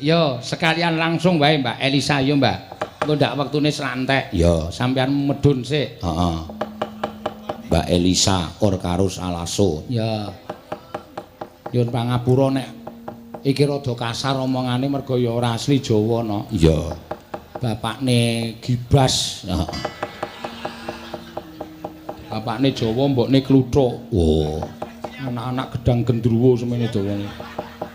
Yo, sekalian langsung wae Mbak Elisa yo Mbak. Engko ndak wektune slantek. Yo, sampean medun sik. Heeh. Mbak Elisa or karo Salaso. Ya. Nyuwun pangapura nek iki rada kasar omongane merga ya ora asli Jawa no. Iya. Bapakne Gibas. Heeh. Bapakne Jawa mbokne Kluthuk. Oh. Anak-anak gedang gendruwo semene dawane.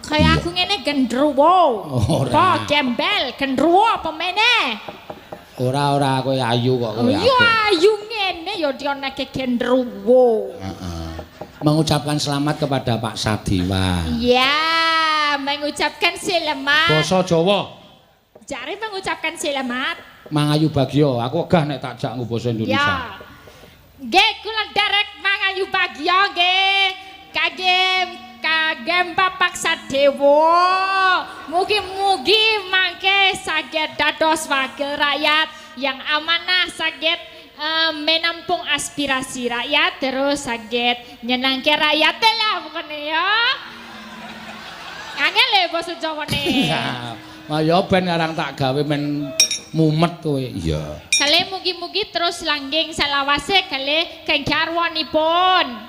Kaya aku ngene gendruwo. Apa gembel gendruwo apa meneh? Ora kowe ayu kok kowe. Yo ayu ngene ya dioneke gendruwo. Heeh. Mengucapkan selamat kepada Pak Sadiwa. Ya, mengucapkan selamat. Basa Jawa. Jare mengucapkan selamat. Mangayu Bagyo, aku wegah nek tak jak nggo basa Indonesia. Ya. Nggih kula derek Mangayu Bagyo nggih. Kagem Bapak Sadewo. Mugi-mugi mangke saged dados wakil rakyat yang amanah, saged menampung aspirasi rakyat, terus saged nyenangke rakyat lah pokoknya ya. Angel le basa Jawane. Ya ben arang tak gawe men mumet kowe. Iya. Kale mugi-mugi terus langgeng salawase kale kang garwanipun.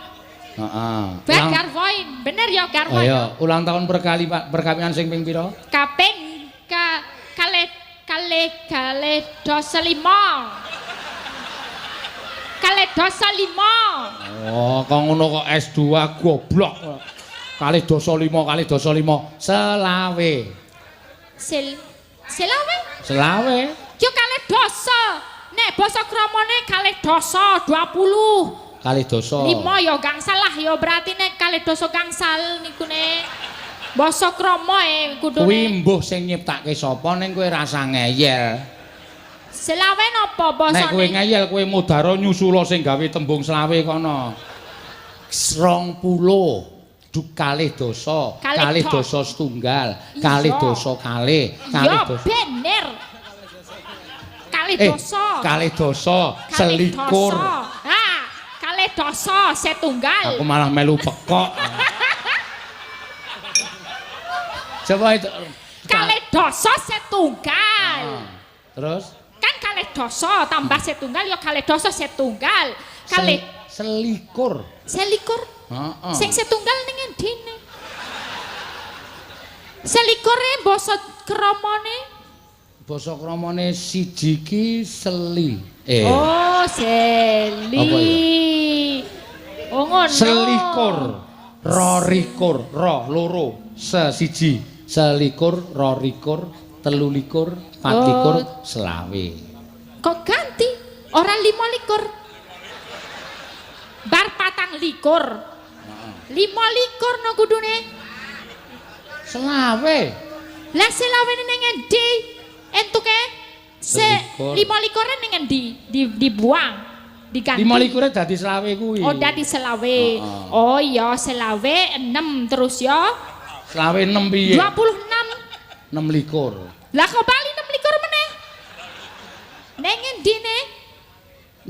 Heeh. Garwoin, bener ya garwoin. Ayo, ulang tahun perkawinan sing ping pira? Kaping kale dosa lima. Kale dosa lima. Oh, kok ngono kok S2 goblok. Kali dosa lima. Selawe. Selawe? Selawe. Yo kale dosa. Nek basa kramane kale dosa 20. Kali dosa. 5 ya gangsal lah ya berarti nek kali dosa gangsal niku nek basa krama kudune. Kuwi mbuh sing nyiptake sapa ning kowe rasa ngeyel. Selawe napa basane? Nek kowe ngeyel kowe mudhara nyusula sing gawe tembung selawe kono. 20 kalih dosa, kalih dosa setunggal, kalih dosa kalih dosa. Bener. Kalih dosa selikur. Kalih dosa setunggal. Aku malah melu pekok. Coba itu. Kalih dosa setunggal. Terus? Kan kalih dosa tambah setunggal ya kalih dosa setunggal. Kalih selikur. Selikur? Heeh. Sing setunggal ning endi ne? Selikure basa kramane? Basa kramane siji ki seli. Oh, seli. Apa ya? Oh ngono. Selikur, rorikur, loro, siji, selikur, rorikur, telulikur, patlikur, selawe. Kok ganti? Ora 25. Bar 24. 25 no kudune. Selawe. Lah selawe ning endi? Entuke 25 ning endi? Dibuang, diganti. 25 dadi selawe kuwi. Oh, dadi selawe. Oh iya, selawe 6 terus ya. Selawe 6 piye? 26. 26. Lah kok bali 26 meneh? Ning endi ne?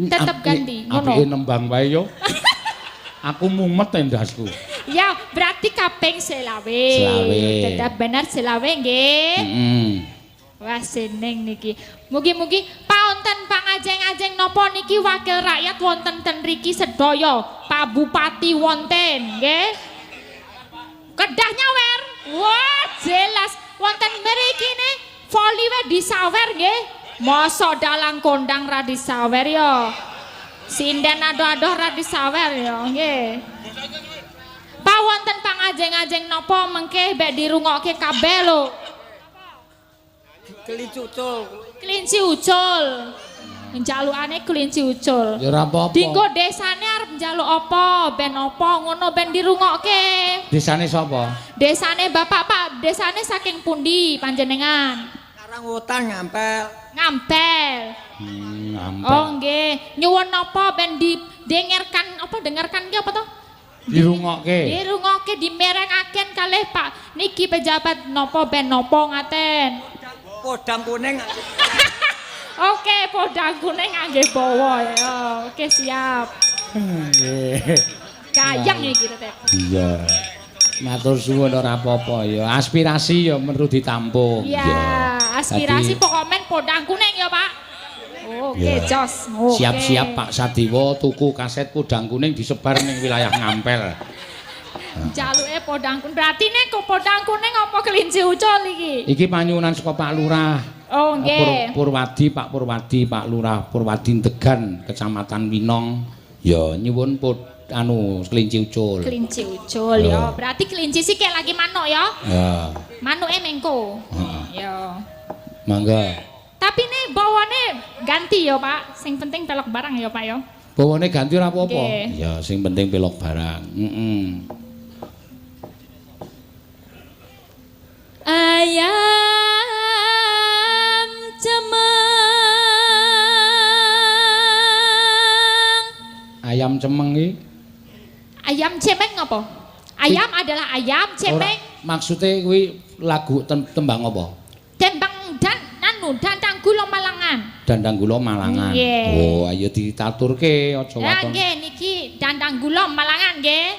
Tetep ganti ngono. Apike nembang wae yo. Aku mumet endasku. Ya, berarti kaping selawe. Tetap benar selawe nggih. Wah seneng niki. Mugi-mugi paunten pangajeng-ajeng napa niki wakil rakyat wonten ten mriki sedaya, Pak Bupati wonten, nggih. Kedah nyawer. Wah, jelas wonten mriki ne voli wae disawer nggih. Masa dalang kondang ra disawer ya. Sinden adoh-adoh ra disawer ya, nggih. Pak wonten pangajeng-ajeng napa mengke mbek dirungokke kabeh lho. Kelinci ucul. Njalukane kelinci ucul. Ya ora apa-apa. Dinggo desane arep njaluk apa? Ben apa ngono ben dirungokke. Desane sapa? Desane Bapak Pak, desane saking pundi panjenengan? Karang Wutan Ngampel. Ngampel. Ngampel. Oh nggih, nyuwun napa ben dengarkan ki apa to? Dirungokke dimerengaken kalih Pak niki pejabat napa ben napa ngaten. Podang kuning. Oke, podang kuning nggih bawa ya. Oke, siap. Nggih. Kayang iki tetep. Iya. Matur suwun ora apa-apa ya. Aspirasi ya perlu ditampung. Ya, aspirasi pokok men podang kuning ya, Pak. Oke, jos. Siap-siap Pak Sadiwo tuku kaset podang kuning disebar ning wilayah Ngampel. Jaluke podang kuning. Berarti nek kok podang kuning apa kelinci ucul iki? Iki panyuwunan saka Pak Lurah. Oh, nggih. Purwadi, Pak Lurah Purwadi Tegan, Kecamatan Winong. Ya nyuwun kelinci ucul. Kelinci ucul ya. Berarti kelinci sih kayak lagi manuk ya? Ya. Manuke mengko. Ya. Mangga. Tapi nih bawane ganti ya, Pak. Sing penting pelok barang ya, Pak ya. Bawane ganti ora apa-apa. Nggih. Ya sing penting pelok barang. Ayam cemeng. Ayam cemeng iki. Ayam cemeng apa? Ayam adalah ayam, cemeng. Maksudnya kuwi lagu tembang apa? Tembang dandang gula Malangan. Dandang gula Malangan. Nggih. Oh, ayo ditaturke aja Ya waton. nggih niki dandang gula Malangan nggih.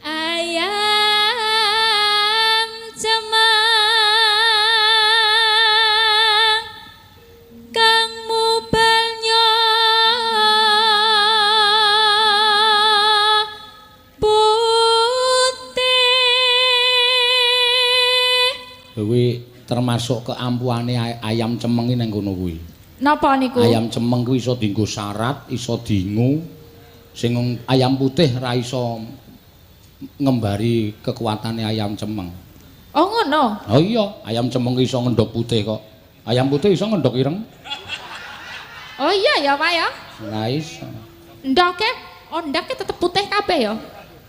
Ayam cemeng kang mubalnya putih. Kuwi termasuk keampuane ayam cemeng nang kono kuwi. Napa niku? Ayam cemeng kuwi iso dienggo syarat, iso diingu. Sing ayam putih ra iso ngembari kekuatane ayam cemeng. Oh ngono. Oh iya, ayam cemeng iso ngendhog putih kok. Ayam putih iso ngendhog ireng. Oh iya ya, Pak ya. Lah iso. Ndake tetep putih kabeh ya.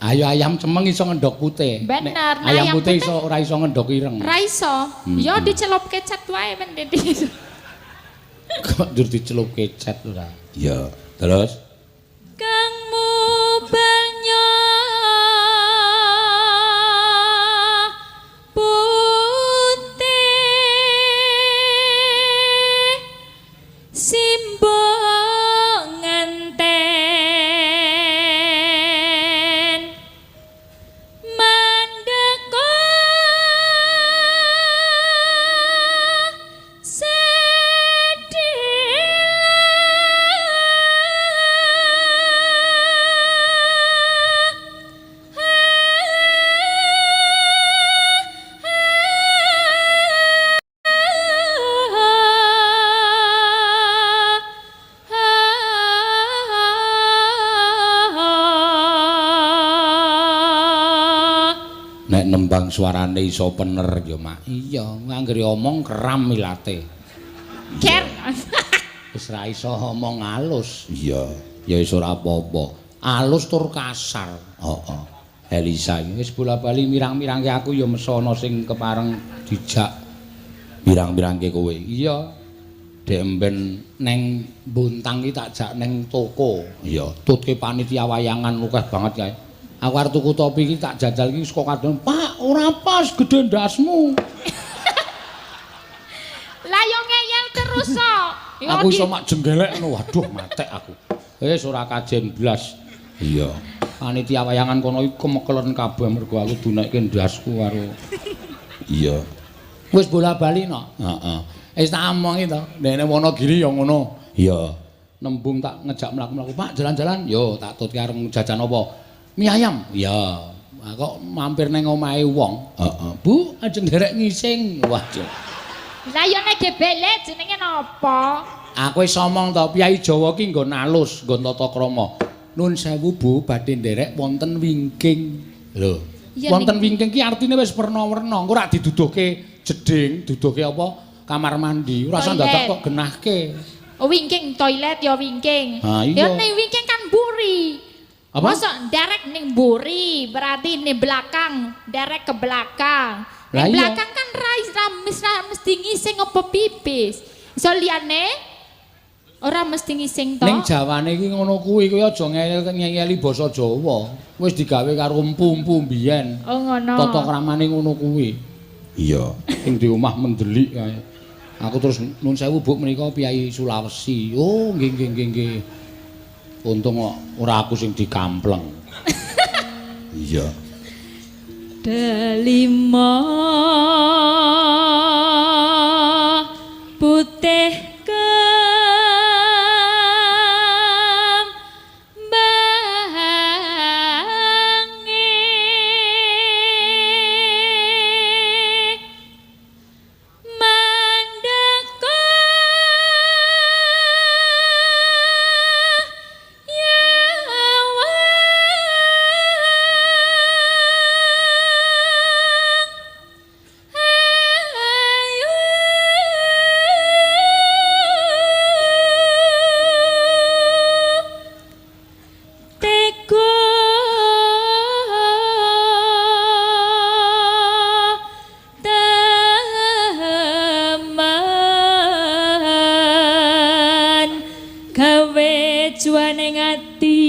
Ayo ayam cemeng iso ngendhog putih. Bener, Nek nah, ayam ayam putih putih iso ora iso ngendhog ireng. Ra iso. Ya dicelup kecap wae men Dedi. Kok dur dicelup kecet ora. Iya, terus Kang mubalnya putih simbong nganten mandeka nek nembang suarane iso pener ya mak. Iya, anggere omong keram milate. Ker. Wis ra iso omong alus. Iya, ya wis ora apa-apa. Alus tur kasar. Heeh. Elisa iki wis bola-bali mirang-mirangke aku ya mesana sing kepareng dijak mirang-mirangke kowe. Iya. Dek mben neng Bontang iki tak jak neng toko. Iya, tutke panitia wayangan akeh banget kae. Aku arep tuku topi iki tak jajal iki saka kadon. Pak, ora pas gedhe ndasmu. Lah yo ngeyel terus kok. Aku iso mak jenggelek ngono. Waduh, matek aku. Wis ora kajen blas. Iya. Panitia wayangan kono iku kemekelen kabeh mergo aku dunekke ndasku karo. Iya. Wis bola-bali no. Heeh. Wis tak omongi to. Dene Wonogiri ya ngono. Iya. Nembung tak ngejak mlaku-mlaku, Pak, jalan-jalan. Yo, tak tutke arep jajan apa? Mie ayam. Ya. Kok mampir nang omahe wong. Heeh. Bu, ajeng derek ngising. Waduh. Lah yo nek gebele jenenge napa? Aku wis omong to, Piyai Jawa ki nggon alus, nggon tata krama. Nun sewu Bu, badhe nderek wonten wingking. Lho. Wonten wingking ki artine wis werna-werna. Engko ora diduduhke jeding, duduhke apa? Kamar mandi. Ora usah dadak kok genahke. Oh, wingking toilet ya wingking. Ha, iya. Ya ning wingking kan buri. Apa? Masa derek ning buri, berarti ning belakang, derek ke belakang. Lah Ning iya. belakang kan mesti ngising apa pipis. Iso liyane ora mesti ngising to. Ning Jawane iki ngono kuwi, kowe aja ngeyeli basa Jawa. Wis digawe karo empu-empu mbiyen. Oh ngono. Tata kramane ngono kuwi. Iya, sing di omah mendelik kae. Aku terus nun sewu Bu menika Piyai Sulawesi. Oh, nggih nggih nggih nggih. Untung kok ora aku sing dikampleng. Iya. Delima putih juaning ati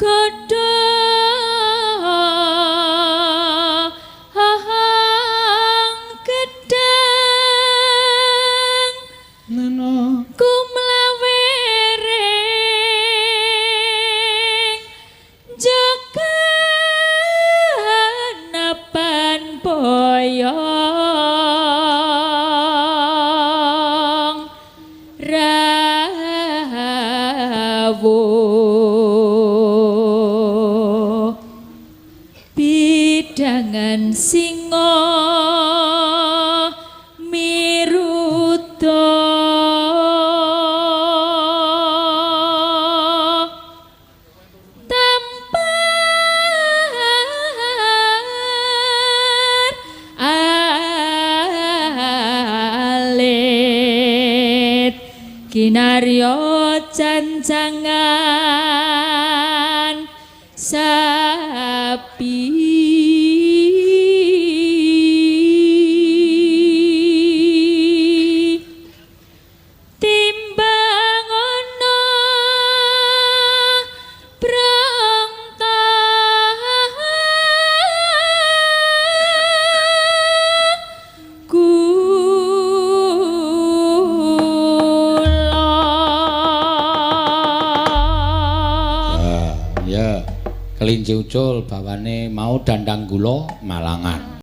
godhong gedang neno kumlawering jogan napan boyong rawuh bidangan singa miruta tampar alit kinarya cancangan sapi timbang ana prangta ya kelinci ucul bawane mau dandang gula Malangan.